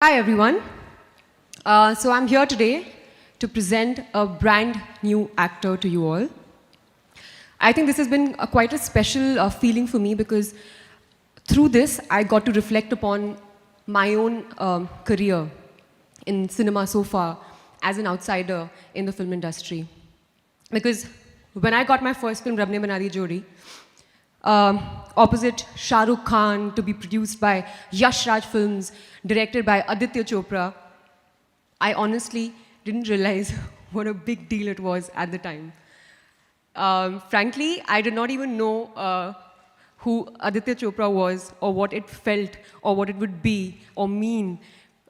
Hi everyone. So I'm here today to present a brand new actor to you all. I think this has been quite a special feeling for me because through this I got to reflect upon my own career in cinema so far as an outsider in the film industry. Because when I got my first film, Rab Ne Bana Di Jodi, opposite Shah Rukh Khan, to be produced by Yash Raj Films, directed by Aditya Chopra, I honestly didn't realize what a big deal it was at the time. Frankly, I did not even know who Aditya Chopra was, or what it felt, or what it would be, or mean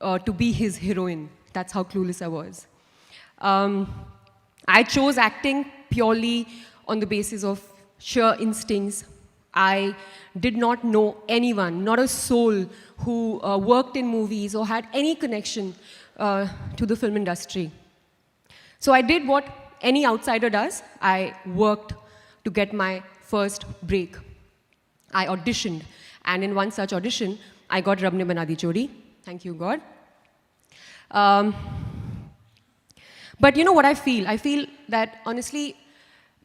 to be his heroine. That's how clueless I was. I chose acting purely on the basis of sheer instincts. I did not know anyone, not a soul, who worked in movies or had any connection to the film industry. So I did what any outsider does. I worked to get my first break. I auditioned, and in one such audition, I got Rab Ne Bana Di Jodi. Thank you, God. But you know what I feel? I feel that honestly,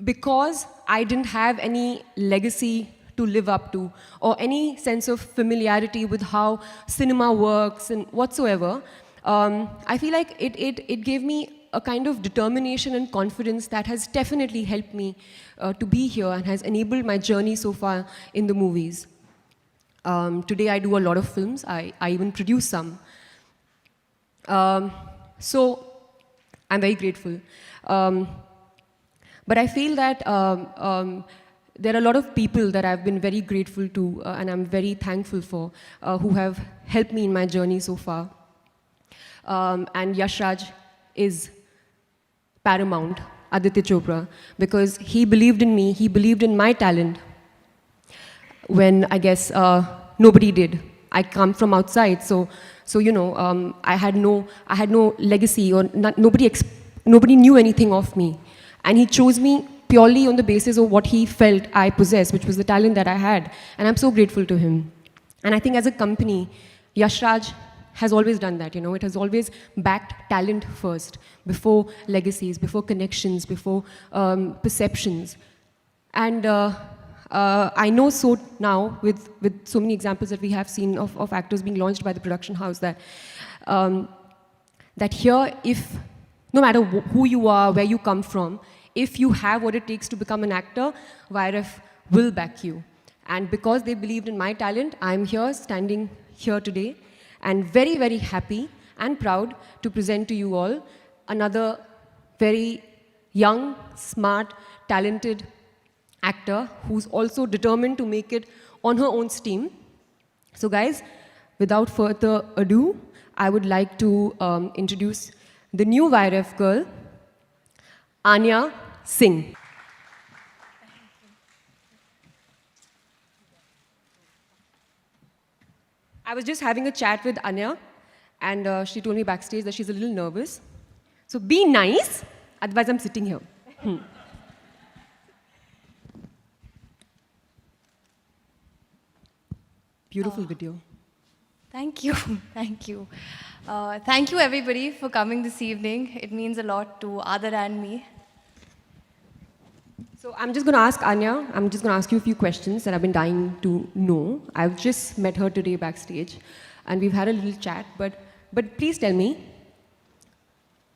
because I didn't have any legacy to live up to, or any sense of familiarity with how cinema works and whatsoever, I feel like it gave me a kind of determination and confidence that has definitely helped me to be here and has enabled my journey so far in the movies. Today I do a lot of films. I even produce some. So I'm very grateful. But I feel that there are a lot of people that I've been very grateful to and I'm very thankful for who have helped me in my journey so far. And Yash Raj is paramount, Aditya Chopra, because he believed in me, he believed in my talent when I guess nobody did. I come from outside, so you know, I had no legacy, or nobody knew anything of me, and he chose me purely on the basis of what he felt I possessed, which was the talent that I had, and I'm so grateful to him. And I think as a company, Yash Raj has always done that. You know, it has always backed talent first, before legacies, before connections, before perceptions, and. I know so now, with so many examples that we have seen of actors being launched by the production house, that that here, if no matter who you are, where you come from, if you have what it takes to become an actor, YRF will back you. And because they believed in my talent, I'm here, standing here today, and very, very happy and proud to present to you all another very young, smart, talented actor who's also determined to make it on her own steam. So guys, without further ado, I would like to introduce the new YRF girl, Anya Singh. I was just having a chat with Anya, and she told me backstage that she's a little nervous. So be nice, otherwise I'm sitting here. Beautiful video. Thank you. Thank you. Thank you, everybody, for coming this evening. It means a lot to Adar and me. So I'm just going to ask Anya, I'm just going to ask you a few questions that I've been dying to know. I've just met her today backstage, and we've had a little chat, but please tell me,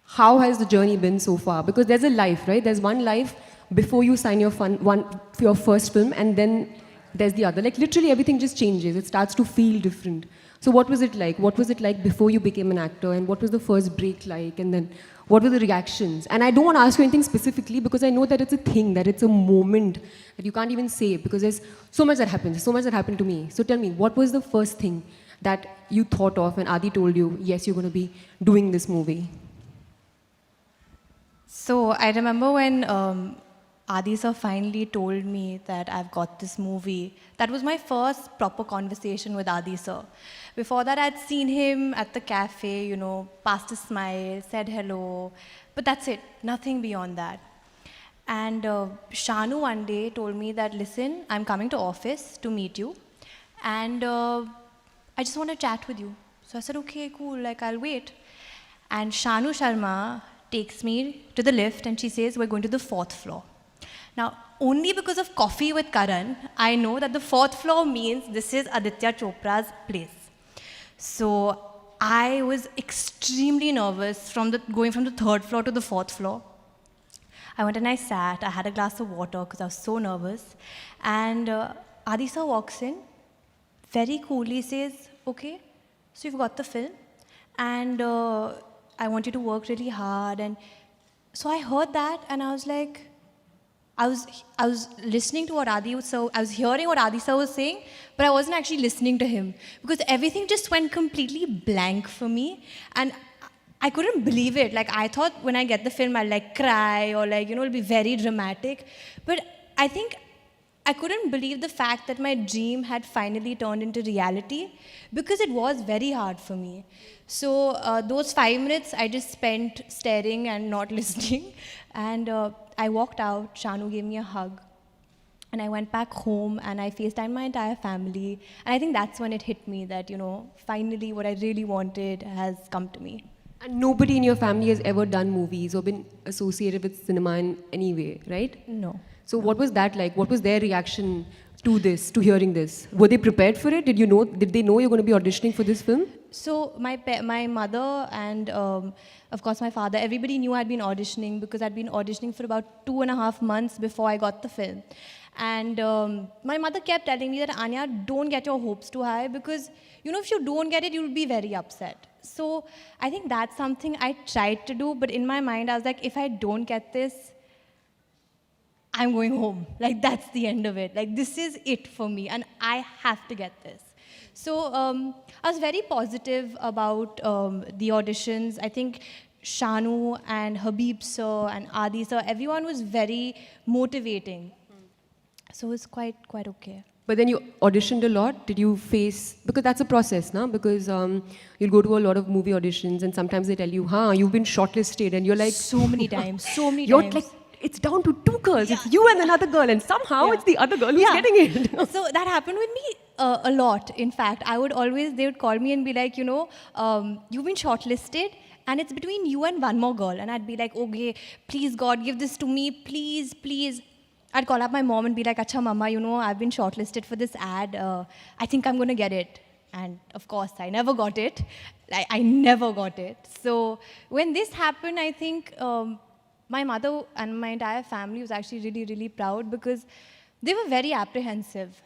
how has the journey been so far? Because there's a life, right? There's one life before you sign your first film, and then there's the other. Like literally everything just changes. It starts to feel different. So what was it like? What was it like before you became an actor? And what was the first break like? And then what were the reactions? And I don't want to ask you anything specifically because I know that it's a thing, that it's a moment that you can't even say, because there's so much that happens. There's so much that happened to me. So tell me, what was the first thing that you thought of when Adi told you, yes, you're going to be doing this movie? So I remember when Adi sir finally told me that I've got this movie. That was my first proper conversation with Adi sir. Before that, I'd seen him at the cafe, you know, passed a smile, said hello, but that's it, nothing beyond that. And Shanu one day told me that, listen, I'm coming to office to meet you, and I just want to chat with you. So I said, okay, cool, like I'll wait. And Shanu Sharma takes me to the lift and she says, we're going to the 4th floor. Now, only because of Coffee with Karan, I know that the 4th floor means this is Aditya Chopra's place. So I was extremely nervous going from the 3rd floor to the 4th floor. I went and I sat, I had a glass of water because I was so nervous. And Adi sir walks in, very coolly says, okay, so you've got the film and I want you to work really hard. And so I heard that and I was like, I was listening to what I was hearing what Adi sir was saying, but I wasn't actually listening to him because everything just went completely blank for me. And I couldn't believe it. Like, I thought when I get the film, I'll like cry or like, it'll be very dramatic. But I think I couldn't believe the fact that my dream had finally turned into reality because it was very hard for me. So those 5 minutes I just spent staring and not listening. And I walked out, Shanu gave me a hug. And I went back home and I FaceTimed my entire family. And I think that's when it hit me that, finally what I really wanted has come to me. And nobody in your family has ever done movies or been associated with cinema in any way, right? No. So what was that like? What was their reaction to this, to hearing this? Were they prepared for it? Did they know you're going to be auditioning for this film? So my mother and of course my father, everybody knew I'd been auditioning because I'd been auditioning for about 2.5 months before I got the film. And my mother kept telling me that, Anya, don't get your hopes too high because, if you don't get it, you'll be very upset. So I think that's something I tried to do, but in my mind, I was like, if I don't get this, I'm going home. Like, that's the end of it. Like, this is it for me, and I have to get this. So I was very positive about the auditions. I think Shanu and Habib sir and Adi sir, everyone was very motivating. So it was quite okay. But then you auditioned a lot. Did you face, because that's a process, no? Because you'll go to a lot of movie auditions and sometimes they tell you, you've been shortlisted, and you're like... So many times, so many you're times. like, it's down to 2 girls. Yeah. It's you and another girl, and somehow it's the other girl who's getting it. So that happened with me a lot. In fact, they would call me and be like, you've been shortlisted and it's between you and one more girl. And I'd be like, okay, please God, give this to me, please, please. I'd call up my mom and be like, Acha mama, I've been shortlisted for this ad. I think I'm going to get it. And of course, I never got it. I never got it. So when this happened, I think my mother and my entire family was actually really, really proud because they were very apprehensive.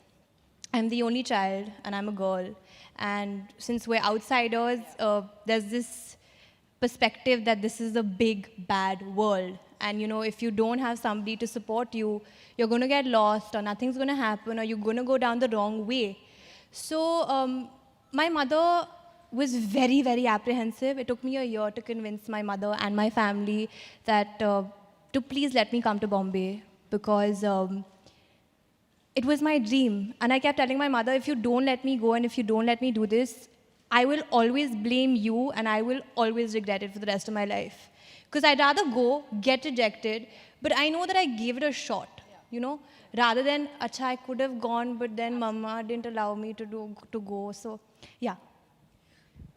I'm the only child and I'm a girl. And since we're outsiders, there's this perspective that this is a big, bad world. And if you don't have somebody to support you, you're going to get lost or nothing's going to happen or you're going to go down the wrong way. So my mother was very, very apprehensive. It took me a year to convince my mother and my family that to please let me come to Bombay because it was my dream. And I kept telling my mother, if you don't let me go and if you don't let me do this, I will always blame you and I will always regret it for the rest of my life. Because I'd rather go, get rejected, but I know that I gave it a shot, rather than, acha, I could have gone, but then mama didn't allow me to go. So, yeah.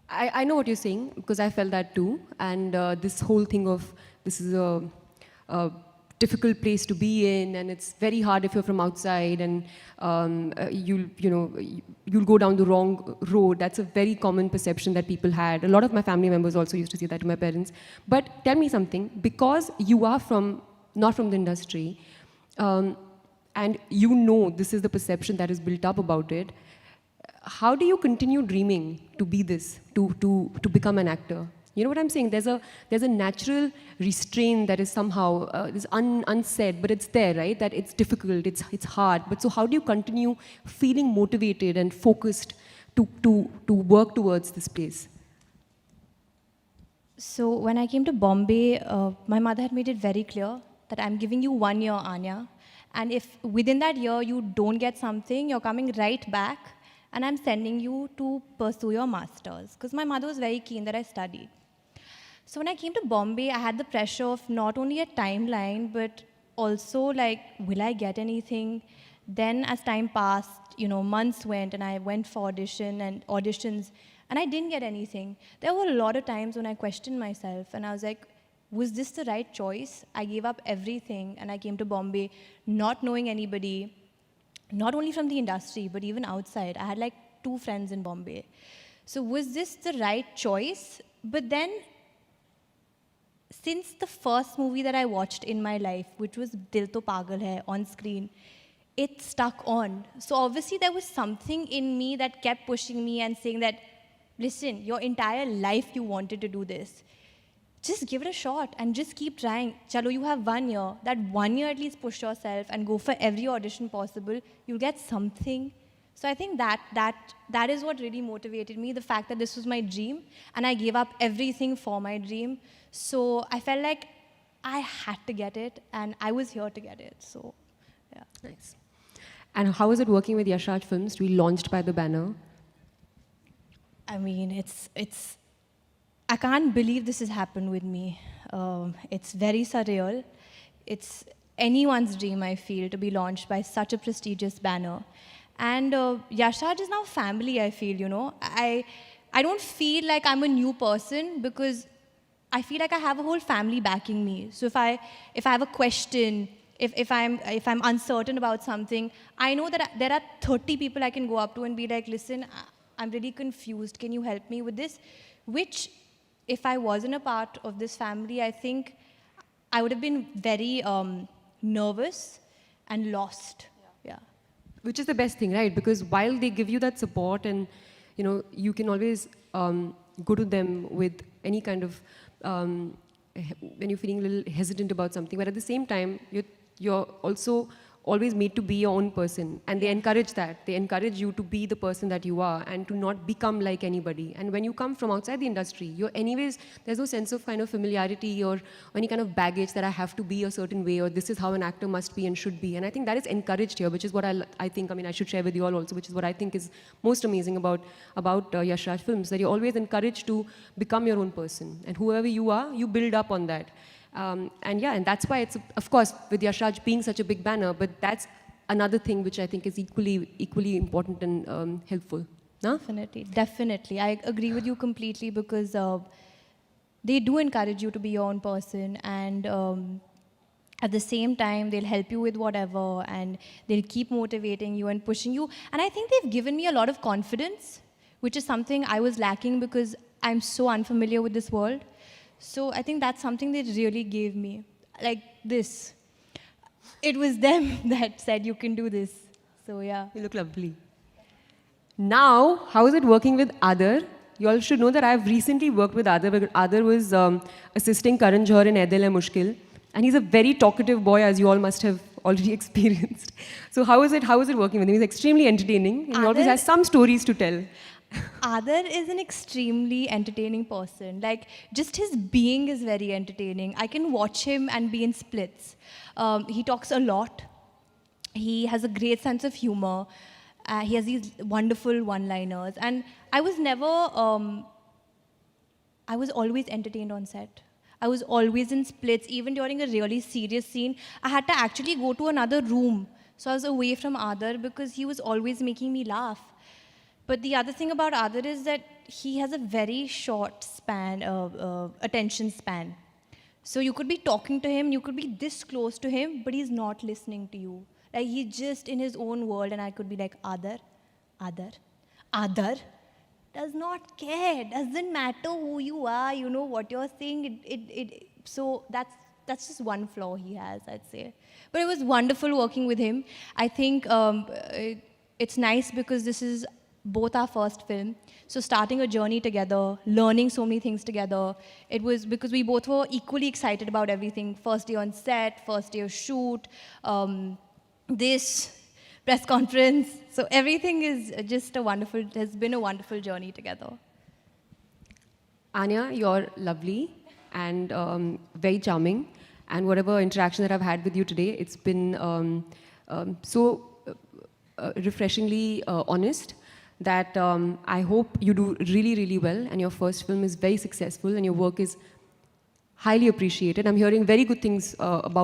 I know what you're saying because I felt that too. And this whole thing of this is a difficult place to be in, and it's very hard if you're from outside, and you'll go down the wrong road. That's a very common perception that people had. A lot of my family members also used to say that to my parents. But tell me something, because you are not from the industry, and this is the perception that is built up about it. How do you continue dreaming to be this, to become an actor? You know what I'm saying? There's a natural restraint that is somehow is unsaid, but it's there, right? That it's difficult, it's hard. But so how do you continue feeling motivated and focused to work towards this place? So when I came to Bombay, my mother had made it very clear that I'm giving you 1 year, Anya. And if within that year you don't get something, you're coming right back and I'm sending you to pursue your master's. Because my mother was very keen that I studied. So when I came to Bombay, I had the pressure of not only a timeline, but also like, will I get anything? Then as time passed, months went and I went for auditions And I didn't get anything. There were a lot of times when I questioned myself and I was like, was this the right choice? I gave up everything and I came to Bombay not knowing anybody, not only from the industry, but even outside. I had like 2 friends in Bombay. So was this the right choice? But then, since the first movie that I watched in my life, which was Dil To Pagal Hai on screen, it stuck on. So obviously there was something in me that kept pushing me and saying that, listen, your entire life you wanted to do this. Just give it a shot and just keep trying. Chalo, you have 1 year. That 1 year at least push yourself and go for every audition possible. You'll get something. So I think that is what really motivated me, the fact that this was my dream and I gave up everything for my dream. So I felt like I had to get it and I was here to get it. So, yeah. Nice. And how is it working with Yash Raj Films to be launched by the banner? I mean, I can't believe this has happened with me. It's very surreal. It's anyone's dream, I feel, to be launched by such a prestigious banner. And Yash Raj is now family, I feel, you know. I don't feel like I'm a new person because I feel like I have a whole family backing me. So if I have a question, if I'm uncertain about something, I know that there are 30 people I can go up to and be like, listen, I'm really confused. Can you help me with this? Which, if I wasn't a part of this family, I think I would have been very nervous and lost. Yeah. Which is the best thing, right? Because while they give you that support and, you know, you can always go to them with any kind of, when you're feeling a little hesitant about something, but at the same time, you're also always made to be your own person. And they encourage that. They encourage you to be the person that you are and to not become like anybody. And when you come from outside the industry, you're anyways, there's no sense of kind of familiarity or any kind of baggage that I have to be a certain way or this is how an actor must be and should be. And I think that is encouraged here, which is what I think, I mean, I should share with you all also, which is what I think is most amazing about Yash Raj Films, that you're always encouraged to become your own person. And whoever you are, you build up on that. And that's why it's, of course, with Yash Raj being such a big banner, but that's another thing which I think is equally important and helpful. No? Definitely. I agree with you completely because they do encourage you to be your own person and at the same time, they'll help you with whatever and they'll keep motivating you and pushing you. And I think they've given me a lot of confidence, which is something I was lacking because I'm so unfamiliar with this world. So I think that's something they really gave me. Like this. It was them that said you can do this. So yeah. You look lovely. Now, how is it working with Adar? You all should know that I've recently worked with Adar because Adar was assisting Karan Johar in Ae Dil Hai Mushkil. And he's a very talkative boy, as you all must have already experienced. So how is it working with him? He's extremely entertaining. He always has some stories to tell. Adar is an extremely entertaining person. Like, just his being is very entertaining. I can watch him and be in splits. He talks a lot. He has a great sense of humor. He has these wonderful one-liners. And I was always entertained on set. I was always in splits. Even during a really serious scene, I had to actually go to another room. So I was away from Adar because he was always making me laugh. But the other thing about Adar is that he has a very short span, attention span. So you could be talking to him, you could be this close to him, but he's not listening to you. Like he's just in his own world and I could be like, Adar does not care, doesn't matter who you are, you know what you're saying. So that's just one flaw he has, I'd say. But it was wonderful working with him. I think it's nice because this is both our first film. So starting a journey together, learning so many things together. It was because we both were equally excited about everything. First day on set, first day of shoot, this press conference. So everything is just has been a wonderful journey together. Anya, you're lovely and very charming. And whatever interaction that I've had with you today, it's been so refreshingly honest that I hope you do really, really well and your first film is very successful and your work is highly appreciated. I'm hearing very good things about